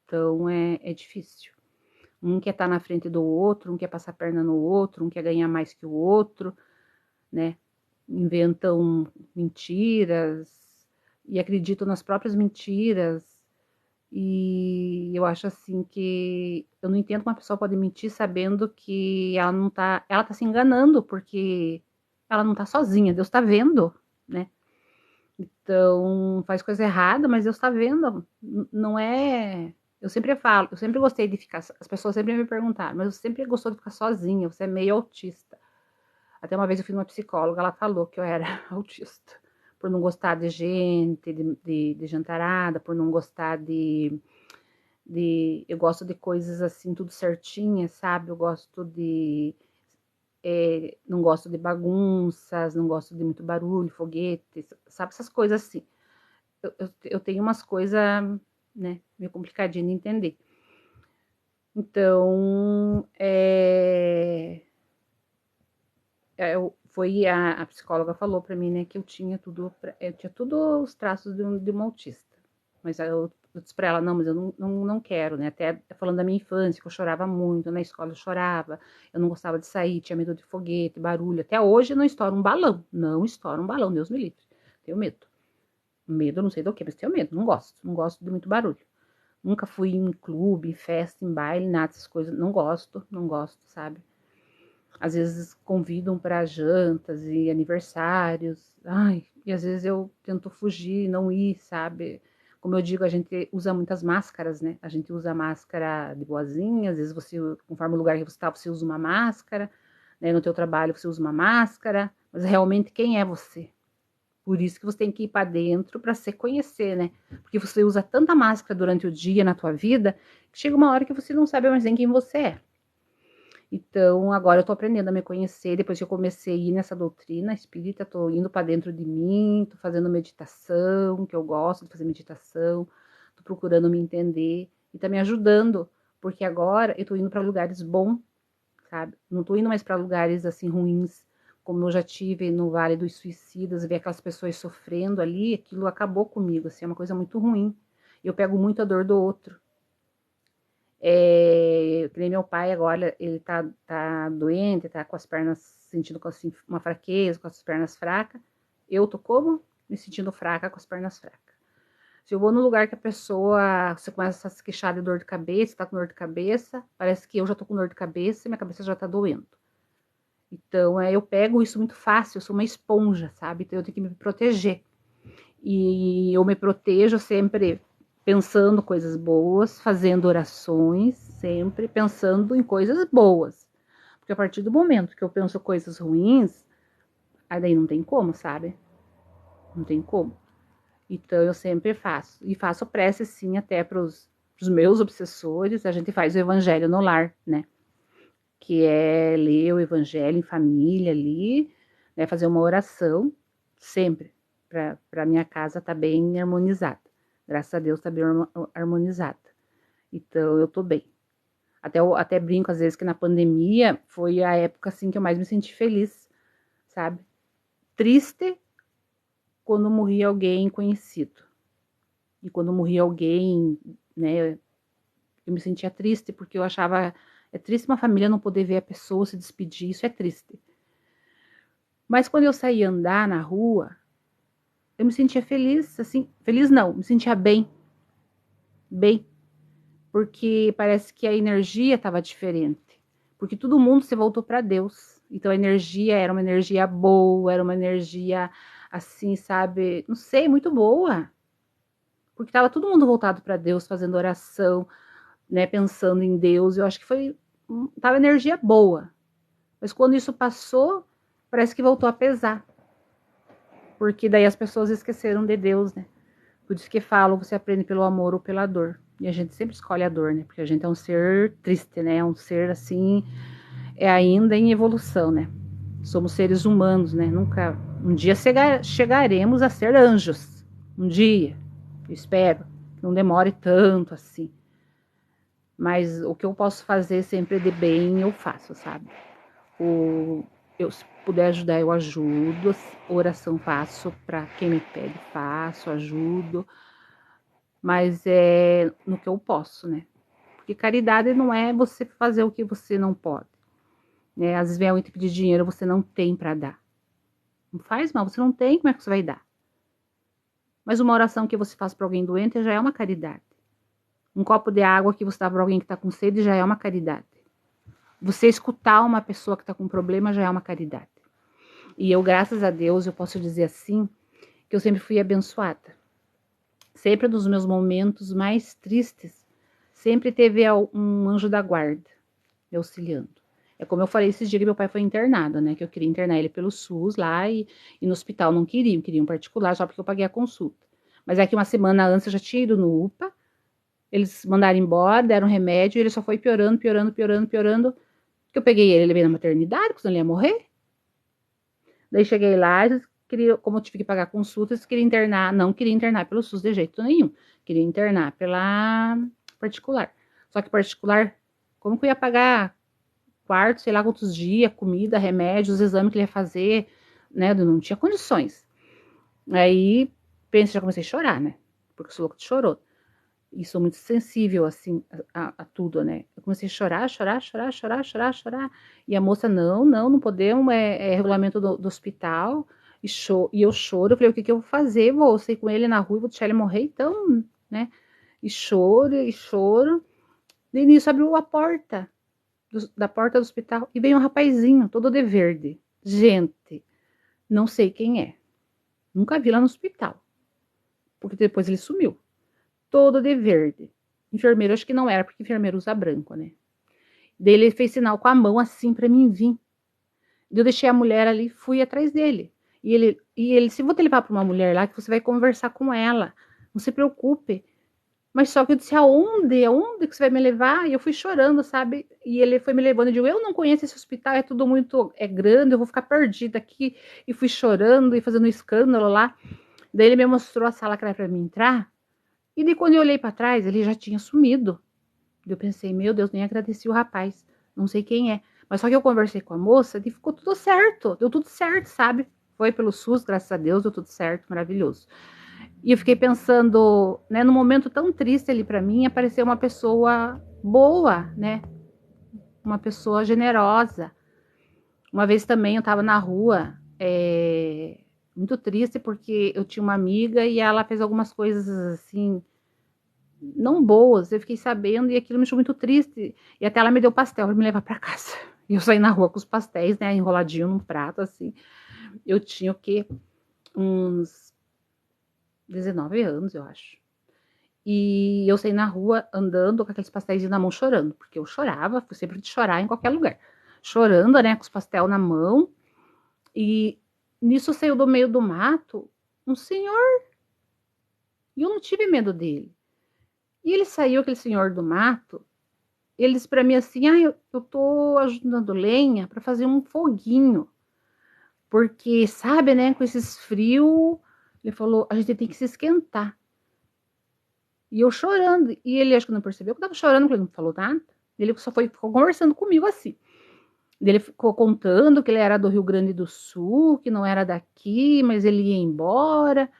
então é difícil. Um quer estar na frente do outro, um quer passar a perna no outro, um quer ganhar mais que o outro, né? Inventam mentiras e acreditam nas próprias mentiras. E eu acho assim que eu não entendo como uma pessoa pode mentir sabendo que ela tá se enganando, porque ela não tá sozinha, Deus tá vendo, né? Então, faz coisa errada, mas Deus tá vendo. Não é. Eu sempre falo, eu sempre gostei de ficar. As pessoas sempre me perguntaram, mas eu sempre gostou de ficar sozinha, você é meio autista. Até uma vez eu fui numa psicóloga, ela falou que eu era autista. Por não gostar de gente, de jantarada, por não gostar eu gosto de coisas assim, tudo certinha, sabe? Eu gosto não gosto de bagunças, não gosto de muito barulho, foguetes, sabe? Essas coisas assim. Eu tenho umas coisas, né, meio complicadinho de entender. Então, foi a psicóloga falou para mim, né, que eu tinha tudo os traços de uma autista. Mas aí eu disse pra ela, não, mas eu não quero, né? Até falando da minha infância, que eu chorava muito, na escola eu chorava, eu não gostava de sair, tinha medo de foguete, barulho. Até hoje eu não estouro um balão, não estouro um balão, Deus me livre. Tenho medo. Medo, não sei do que, mas tenho medo, não gosto de muito barulho. Nunca fui em clube, em festa, em baile, nada dessas coisas, não gosto, sabe? Às vezes convidam para jantas e aniversários, ai, e às vezes eu tento fugir, não ir, sabe? Como eu digo, a gente usa muitas máscaras, né? A gente usa máscara de boazinha, às vezes você, conforme o lugar que você está, você usa uma máscara, né? No teu trabalho você usa uma máscara, mas realmente quem é você? Por isso que você tem que ir para dentro para se conhecer, né? Porque você usa tanta máscara durante o dia na tua vida, que chega uma hora que você não sabe mais nem quem você é. Então, agora eu tô aprendendo a me conhecer, depois que eu comecei a ir nessa doutrina espírita, tô indo para dentro de mim, tô fazendo meditação, que eu gosto de fazer meditação, tô procurando me entender e tá me ajudando, porque agora eu tô indo para lugares bons, sabe? Não tô indo mais para lugares assim ruins, como eu já tive no Vale dos Suicidas, ver aquelas pessoas sofrendo ali, aquilo acabou comigo, assim, é uma coisa muito ruim. Eu pego muito a dor do outro. Que nem meu pai agora, ele tá doente, tá com as pernas, sentindo assim, uma fraqueza, com as pernas fracas. Eu tô como? Me sentindo fraca com as pernas fracas. Se eu vou no lugar que a pessoa, você começa a se queixar de dor de cabeça, tá com dor de cabeça, parece que eu já tô com dor de cabeça e minha cabeça já tá doendo. Então, eu pego isso muito fácil, eu sou uma esponja, sabe? Então, eu tenho que me proteger. E eu me protejo sempre pensando coisas boas, fazendo orações, sempre pensando em coisas boas. Porque a partir do momento que eu penso coisas ruins, aí daí não tem como, sabe? Não tem como. Então eu sempre faço. E faço prece, sim, até para os meus obsessores. A gente faz o evangelho no lar, né? Que é ler o evangelho em família ali, né? Fazer uma oração, sempre, para minha casa estar bem harmonizada. Graças a Deus está bem harmonizada. Então eu tô bem. Até brinco às vezes que na pandemia foi a época assim que eu mais me senti feliz, sabe? Triste quando morria alguém conhecido. E quando morria alguém, né, eu me sentia triste porque eu achava é triste uma família não poder ver a pessoa se despedir, isso é triste. Mas quando eu saía andar na rua, eu me sentia feliz, assim, feliz não, me sentia bem, bem, porque parece que a energia estava diferente, porque todo mundo se voltou para Deus, então a energia era uma energia boa, era uma energia assim, sabe, não sei, muito boa, porque estava todo mundo voltado para Deus, fazendo oração, né, pensando em Deus, eu acho que tava energia boa, mas quando isso passou, parece que voltou a pesar, porque daí as pessoas esqueceram de Deus, né? Por isso que falo, você aprende pelo amor ou pela dor. E a gente sempre escolhe a dor, né? Porque a gente é um ser triste, né? É um ser assim, é ainda em evolução, né? Somos seres humanos, né? Nunca. Um dia chegaremos a ser anjos. Um dia. Eu espero. Que não demore tanto assim. Mas o que eu posso fazer sempre de bem, eu faço, sabe? Se puder ajudar, eu ajudo. Oração faço para quem me pede, faço, ajudo. Mas é no que eu posso, né? Porque caridade não é você fazer o que você não pode, né? Às vezes vem alguém te pedir dinheiro, você não tem para dar. Não faz mal, você não tem, como é que você vai dar? Mas uma oração que você faz para alguém doente já é uma caridade. Um copo de água que você dá para alguém que está com sede já é uma caridade. Você escutar uma pessoa que está com problema já é uma caridade. E eu, graças a Deus, eu posso dizer assim, que eu sempre fui abençoada. Sempre nos meus momentos mais tristes, sempre teve um anjo da guarda me auxiliando. É como eu falei esses dias que meu pai foi internado, né? Que eu queria internar ele pelo SUS lá e no hospital não queriam particular só porque eu paguei a consulta. Mas é que uma semana antes eu já tinha ido no UPA, eles mandaram embora, deram remédio e ele só foi piorando, piorando, piorando, piorando. Que eu peguei ele, levei na maternidade, porque senão ele ia morrer. Daí cheguei lá, como eu tive que pagar a consulta, eles queriam internar, não queria internar pelo SUS de jeito nenhum, queria internar pela particular. Só que particular, como que eu ia pagar quarto, sei lá quantos dias, comida, remédios, os exames que ele ia fazer, né? Eu não tinha condições. Aí, pensa, já comecei a chorar, né? porque eu sou louca de chorona. E sou muito sensível, assim, a tudo, né? Eu comecei a chorar, chorar, chorar, chorar, chorar, chorar. E a moça, não podemos, é regulamento do hospital. E eu choro, eu falei, o que que eu vou fazer? Vou sair com ele na rua, vou deixar ele morrer, então, né? E choro, e choro. De início abriu a porta, da porta do hospital, e veio um rapazinho, todo de verde. Gente, não sei quem é. Nunca vi lá no hospital. Porque depois ele sumiu. Todo de verde. Enfermeiro, acho que não era, porque enfermeiro usa branco, né? Daí ele fez sinal com a mão assim pra mim vir. Eu deixei a mulher ali, fui atrás dele. E ele, se vou te levar pra uma mulher lá, que você vai conversar com ela. Não se preocupe. Mas só que eu disse, aonde? Aonde que você vai me levar? E eu fui chorando, sabe? E ele foi me levando. Eu digo, eu não conheço esse hospital, é tudo muito, é grande, eu vou ficar perdida aqui. E fui chorando e fazendo um escândalo lá. Daí ele me mostrou a sala que era pra mim entrar. E daí quando eu olhei pra trás, ele já tinha sumido. Eu pensei, meu Deus, nem agradeci o rapaz. Não sei quem é. Mas só que eu conversei com a moça e ficou tudo certo. Deu tudo certo, sabe? Foi pelo SUS, graças a Deus, deu tudo certo, maravilhoso. E eu fiquei pensando, né, num momento tão triste ali pra mim, apareceu uma pessoa boa, né? Uma pessoa generosa. Uma vez também eu tava na rua, muito triste porque eu tinha uma amiga e ela fez algumas coisas assim, não boas. Eu fiquei sabendo e aquilo me deixou muito triste. E até ela me deu pastel pra me levar pra casa. E eu saí na rua com os pastéis, né, enroladinho num prato assim. Eu tinha o quê? Uns 19 anos, eu acho. E eu saí na rua andando com aqueles pastéis na mão chorando, porque eu chorava, fui sempre de chorar em qualquer lugar. Chorando, né, com os pastéis na mão. E nisso saiu do meio do mato um senhor. E eu não tive medo dele. E ele saiu, aquele senhor do mato. Ele disse pra mim assim, eu tô ajudando lenha pra fazer um foguinho. Porque, sabe, né, com esses frios, ele falou, a gente tem que se esquentar. E eu chorando. E ele acho que não percebeu que eu tava chorando, porque ele não falou nada. Ele só ficou conversando comigo assim. Ele ficou contando que ele era do Rio Grande do Sul, que não era daqui, mas ele ia embora.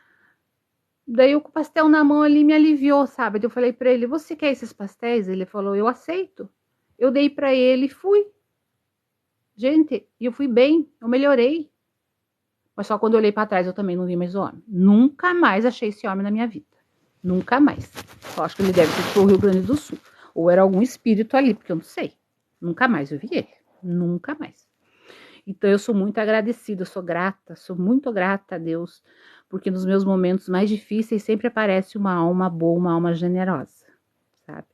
Daí eu com o pastel na mão ali me aliviou, sabe? Eu falei pra ele, você quer esses pastéis? Ele falou, eu aceito. Eu dei pra ele e fui. Gente, eu fui bem, eu melhorei. Mas só quando eu olhei pra trás eu também não vi mais o homem. Nunca mais achei esse homem na minha vida. Nunca mais. Eu acho que ele deve ter pro Rio Grande do Sul. Ou era algum espírito ali, porque eu não sei. Nunca mais eu vi ele. Nunca mais. Então eu sou muito agradecida, eu sou grata, sou muito grata a Deus, porque nos meus momentos mais difíceis sempre aparece uma alma boa, uma alma generosa, sabe?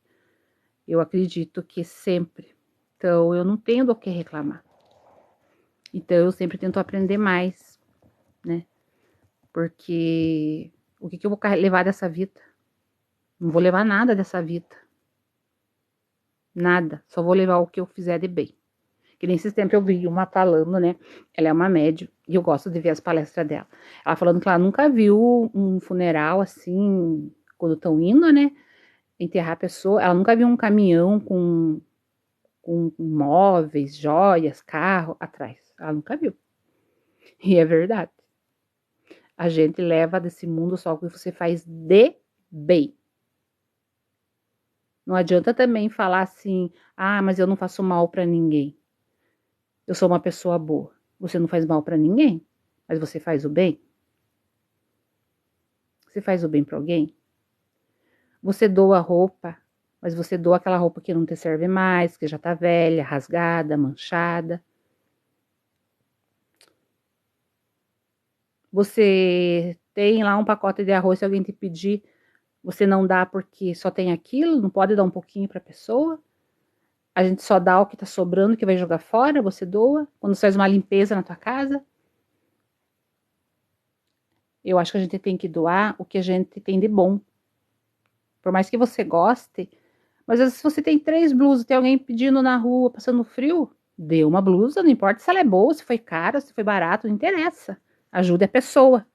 Eu acredito que sempre. Então eu não tenho do que reclamar. Então eu sempre tento aprender mais, né? Porque o que eu vou levar dessa vida? Não vou levar nada dessa vida. Nada. Só vou levar o que eu fizer de bem. Que nem esses tempos eu vi uma falando, né? Ela é uma médium e eu gosto de ver as palestras dela. Ela falando que ela nunca viu um funeral assim, quando estão indo, né? Enterrar a pessoa. Ela nunca viu um caminhão com móveis, joias, carro atrás. Ela nunca viu. E é verdade. A gente leva desse mundo só o que você faz de bem. Não adianta também falar assim, mas eu não faço mal para ninguém. Eu sou uma pessoa boa. Você não faz mal para ninguém, mas você faz o bem? Você faz o bem para alguém? Você doa roupa, mas você doa aquela roupa que não te serve mais, que já tá velha, rasgada, manchada. Você tem lá um pacote de arroz, se alguém te pedir, você não dá porque só tem aquilo, não pode dar um pouquinho para a pessoa. A gente só dá o que tá sobrando, que vai jogar fora, você doa. Quando você faz uma limpeza na tua casa, eu acho que a gente tem que doar o que a gente tem de bom. Por mais que você goste, mas às vezes se você tem 3 blusas, tem alguém pedindo na rua, passando frio, dê uma blusa, não importa se ela é boa, se foi cara, se foi barato, não interessa. Ajude a pessoa.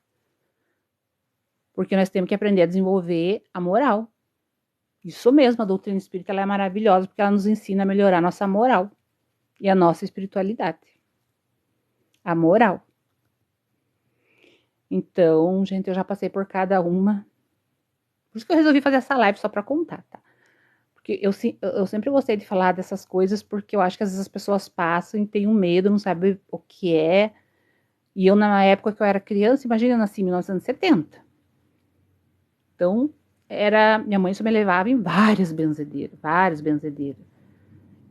Porque nós temos que aprender a desenvolver a moral. Isso mesmo, a doutrina espírita ela é maravilhosa, porque ela nos ensina a melhorar a nossa moral e a nossa espiritualidade. A moral. Então, gente, eu já passei por cada uma. Por isso que eu resolvi fazer essa live só pra contar, tá? Porque eu sempre gostei de falar dessas coisas, porque eu acho que às vezes as pessoas passam e têm um medo, não sabem o que é. E eu, na época que eu era criança, imagina, eu nasci em 1970. Então, minha mãe só me levava em várias benzedeiras.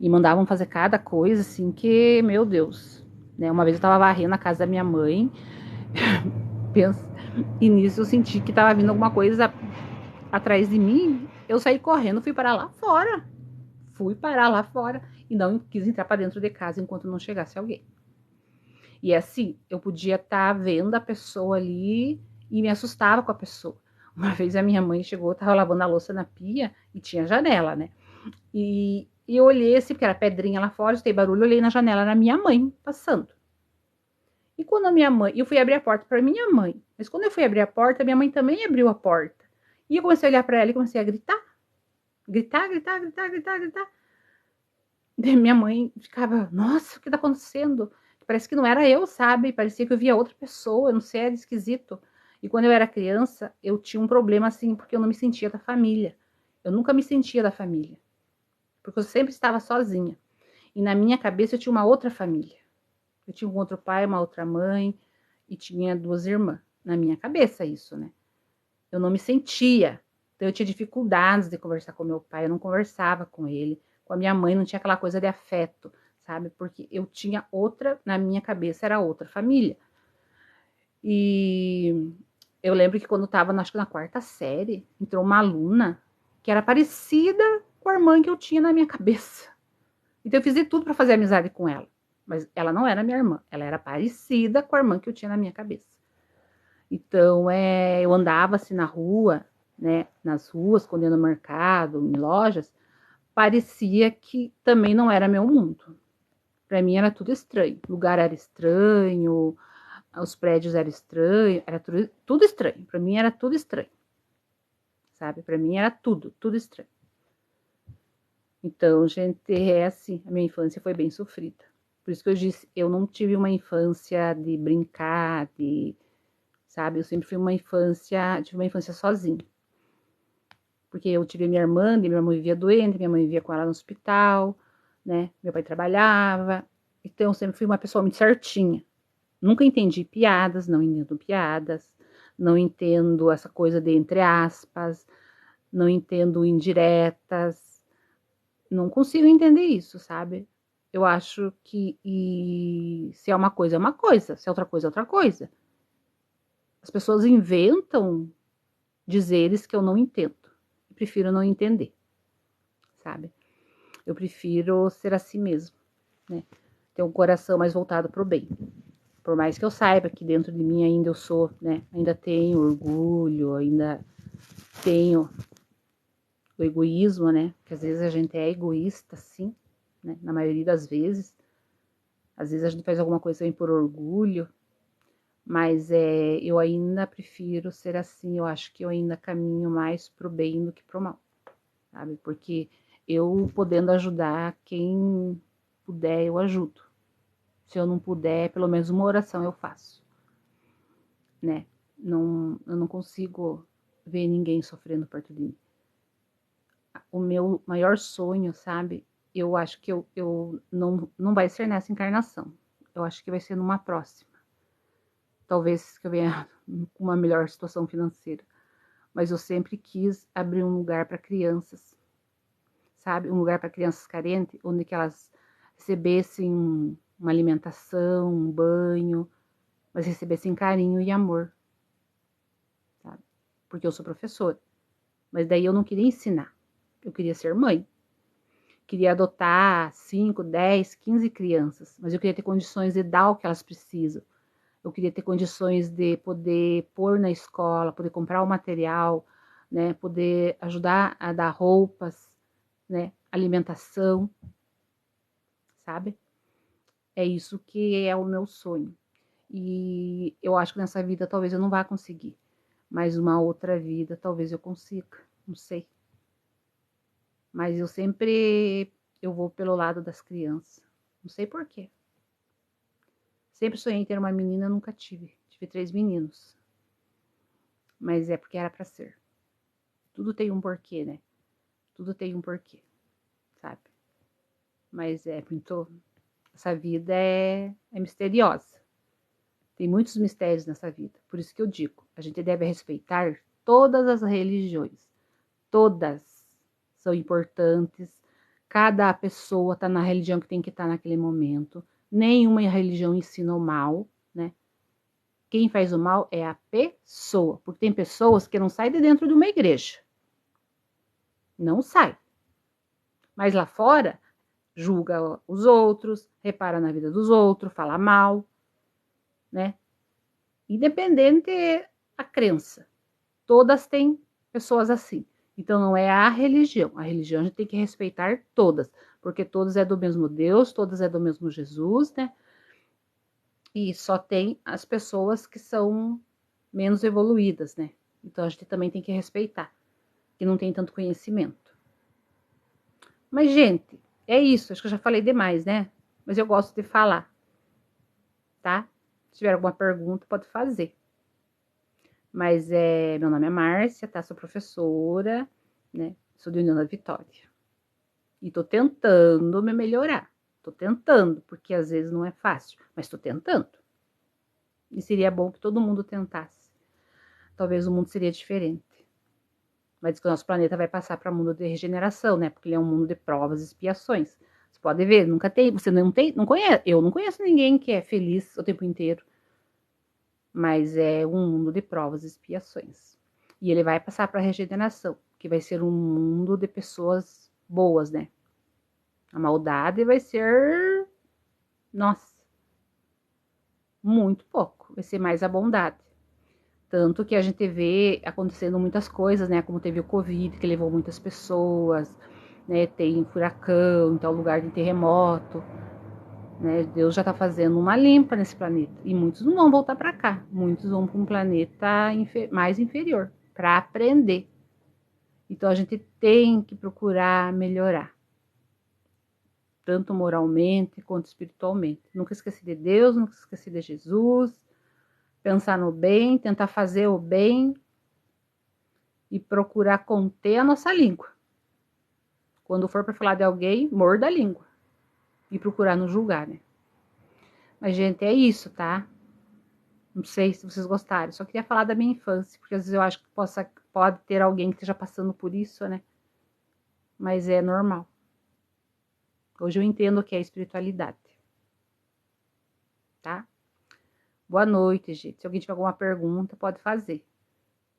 E mandavam fazer cada coisa, assim, que, meu Deus. Né? Uma vez eu tava varrendo a casa da minha mãe, pensa, e nisso eu senti que tava vindo alguma coisa atrás de mim. Eu saí correndo, fui parar lá fora. Fui parar lá fora e não quis entrar para dentro de casa enquanto não chegasse alguém. E assim, eu podia estar vendo a pessoa ali e me assustava com a pessoa. Uma vez a minha mãe chegou, tava lavando a louça na pia e tinha janela, né? E eu olhei assim, porque era pedrinha lá fora, escutei barulho, olhei na janela, era minha mãe passando. E quando a minha mãe, eu fui abrir a porta para minha mãe, mas quando eu fui abrir a porta, minha mãe também abriu a porta. E eu comecei a olhar para ela e comecei a gritar. Gritar, gritar, gritar, gritar, gritar. E minha mãe ficava, nossa, o que tá acontecendo? Parece que não era eu, sabe? Parecia que eu via outra pessoa, não sei, era esquisito. E quando eu era criança, eu tinha um problema assim, porque eu não me sentia da família. Eu nunca me sentia da família, porque eu sempre estava sozinha. E na minha cabeça eu tinha uma outra família. Eu tinha um outro pai, uma outra mãe e tinha duas irmãs. Na minha cabeça isso, né? Eu não me sentia. Então eu tinha dificuldades de conversar com meu pai, eu não conversava com ele. Com a minha mãe não tinha aquela coisa de afeto, sabe? Porque eu tinha outra, na minha cabeça era outra família. E eu lembro que quando eu tava, acho que na quarta série, entrou uma aluna que era parecida com a irmã que eu tinha na minha cabeça. Então eu fiz de tudo para fazer amizade com ela. Mas ela não era minha irmã, ela era parecida com a irmã que eu tinha na minha cabeça. Então, eu andava assim na rua, né, nas ruas, quando ia no mercado, em lojas, parecia que também não era meu mundo. Para mim era tudo estranho. O lugar era estranho, os prédios eram estranhos, era tudo estranho. Para mim era tudo estranho, sabe? Para mim era tudo estranho. Então, gente, é assim, a minha infância foi bem sofrida. Por isso que eu disse, eu não tive uma infância de brincar, sabe? Eu sempre tive uma infância sozinha. Porque eu tive minha irmã, minha irmã vivia doente, minha mãe vivia com ela no hospital, né? Meu pai trabalhava. Então, eu sempre fui uma pessoa muito certinha. Nunca entendi piadas, não entendo piadas, não entendo essa coisa de entre aspas, não entendo indiretas, não consigo entender isso, sabe? Eu acho que se é uma coisa, é uma coisa, se é outra coisa. As pessoas inventam dizeres que eu não entendo. Eu prefiro não entender, sabe? Eu prefiro ser assim mesmo, né? Ter um coração mais voltado pro bem. Por mais que eu saiba que dentro de mim ainda eu sou, né? Ainda tenho orgulho, ainda tenho o egoísmo, né? Que às vezes a gente é egoísta, sim, né? Na maioria das vezes. Às vezes a gente faz alguma coisa também por orgulho, mas eu ainda prefiro ser assim. Eu acho que eu ainda caminho mais pro bem do que pro mal, sabe? Porque eu podendo ajudar quem puder, eu ajudo. Se eu não puder, pelo menos uma oração eu faço, né? Não, eu não consigo ver ninguém sofrendo perto de mim. O meu maior sonho, sabe? Eu acho que eu não vai ser nessa encarnação. Eu acho que vai ser numa próxima. Talvez que eu venha com uma melhor situação financeira. Mas eu sempre quis abrir um lugar para crianças, sabe? Um lugar para crianças carentes, onde que elas recebessem uma alimentação, um banho, mas recebessem carinho e amor, sabe? Porque eu sou professora. Mas daí eu não queria ensinar, eu queria ser mãe. Queria adotar 5, 10, 15 crianças, mas eu queria ter condições de dar o que elas precisam. Eu queria ter condições de poder pôr na escola, poder comprar o material, né? Poder ajudar a dar roupas, né? Alimentação, sabe? É isso que é o meu sonho. E eu acho que nessa vida talvez eu não vá conseguir, mas uma outra vida talvez eu consiga, não sei. Mas eu vou pelo lado das crianças. Não sei por quê. Sempre sonhei em ter uma menina, nunca tive. Tive 3 meninos. Mas é porque era para ser. Tudo tem um porquê, né? Tudo tem um porquê, sabe? Mas muito... Essa vida é misteriosa. Tem muitos mistérios nessa vida. Por isso que eu digo, a gente deve respeitar todas as religiões. Todas são importantes. Cada pessoa está na religião que tem que estar naquele momento. Nenhuma religião ensina o mal, né? Quem faz o mal é a pessoa. Porque tem pessoas que não saem de dentro de uma igreja. Não sai. Mas lá fora, julga os outros, repara na vida dos outros, fala mal, né? Independente a crença. Todas têm pessoas assim. Então não é a religião. A religião a gente tem que respeitar todas, porque todas é do mesmo Deus, todas é do mesmo Jesus, né? E só tem as pessoas que são menos evoluídas, né? Então a gente também tem que respeitar, que não tem tanto conhecimento. Mas, gente, é isso. Acho que eu já falei demais, né? Mas eu gosto de falar, tá? Se tiver alguma pergunta, pode fazer. Mas meu nome é Márcia, tá? Sou professora, né? Sou de União da Vitória. E tô tentando me melhorar. Tô tentando, porque às vezes não é fácil, mas tô tentando. E seria bom que todo mundo tentasse. Talvez o mundo seria diferente. Mas diz que o nosso planeta vai passar para um mundo de regeneração, né? Porque ele é um mundo de provas e expiações. Você pode ver, nunca tem, você não tem, não conhece, eu não conheço ninguém que é feliz o tempo inteiro. Mas é um mundo de provas e expiações. E ele vai passar para a regeneração, que vai ser um mundo de pessoas boas, né? A maldade vai ser, nossa, muito pouco. Vai ser mais a bondade. Tanto que a gente vê acontecendo muitas coisas, né? Como teve o Covid, que levou muitas pessoas, né? Tem furacão, em tal lugar de terremoto, né? Deus já tá fazendo uma limpa nesse planeta. E muitos não vão voltar para cá. Muitos vão para um planeta mais inferior, para aprender. Então a gente tem que procurar melhorar, tanto moralmente quanto espiritualmente. Nunca esquecer de Deus, nunca esquecer de Jesus, pensar no bem, tentar fazer o bem e procurar conter a nossa língua. Quando for para falar de alguém, morda a língua e procurar não julgar, né? Mas, gente, é isso, tá? Não sei se vocês gostaram. Só queria falar da minha infância, porque às vezes eu acho que pode ter alguém que esteja passando por isso, né? Mas é normal. Hoje eu entendo o que é espiritualidade, tá? Boa noite, gente. Se alguém tiver alguma pergunta, pode fazer.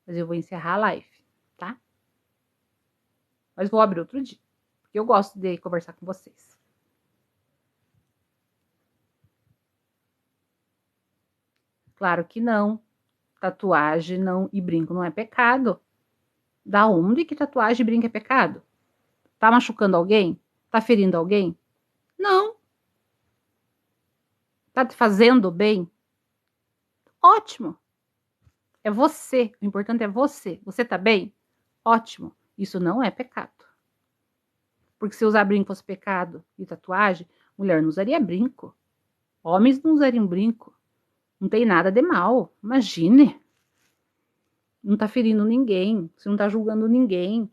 Mas eu vou encerrar a live, tá? Mas vou abrir outro dia, porque eu gosto de conversar com vocês. Claro que não. Tatuagem não e brinco não é pecado. Da onde que tatuagem e brinco é pecado? Tá machucando alguém? Tá ferindo alguém? Não. Tá te fazendo bem? Ótimo. É você. O importante é você. Você tá bem? Ótimo. Isso não é pecado. Porque se usar brinco fosse pecado e tatuagem, mulher não usaria brinco. Homens não usariam brinco. Não tem nada de mal. Imagine. Não tá ferindo ninguém. Você não tá julgando ninguém.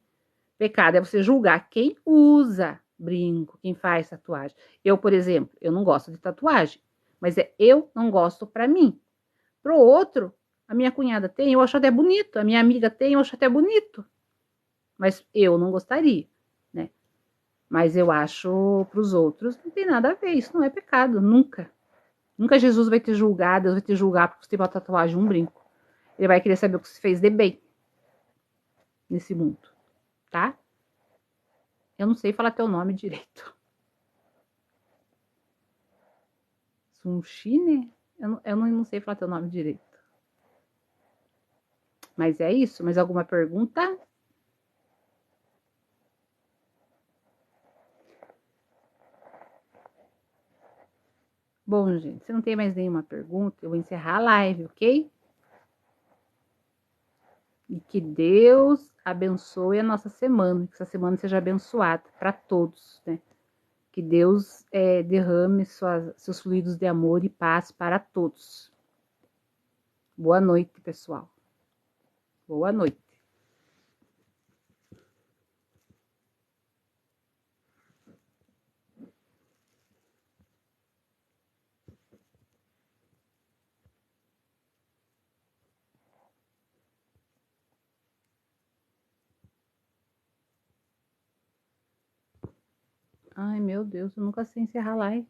Pecado é você julgar quem usa brinco, quem faz tatuagem. Eu, por exemplo, eu não gosto de tatuagem. Mas eu não gosto pra mim. Pro outro, a minha cunhada tem, eu acho até bonito. A minha amiga tem, eu acho até bonito. Mas eu não gostaria, né? Mas eu acho pros outros não tem nada a ver. Isso não é pecado, nunca. Nunca Jesus vai te julgar, Deus vai te julgar porque você tem uma tatuagem, um brinco. Ele vai querer saber o que você fez de bem nesse mundo, tá? Eu não sei falar teu nome direito. Sunshine? Eu não sei falar teu nome direito. Mas é isso. Mais alguma pergunta? Bom, gente, se não tem mais nenhuma pergunta, eu vou encerrar a live, ok? E que Deus abençoe a nossa semana, que essa semana seja abençoada para todos, né? Que Deus derrame seus fluidos de amor e paz para todos. Boa noite, pessoal. Boa noite. Ai, meu Deus, eu nunca sei encerrar live.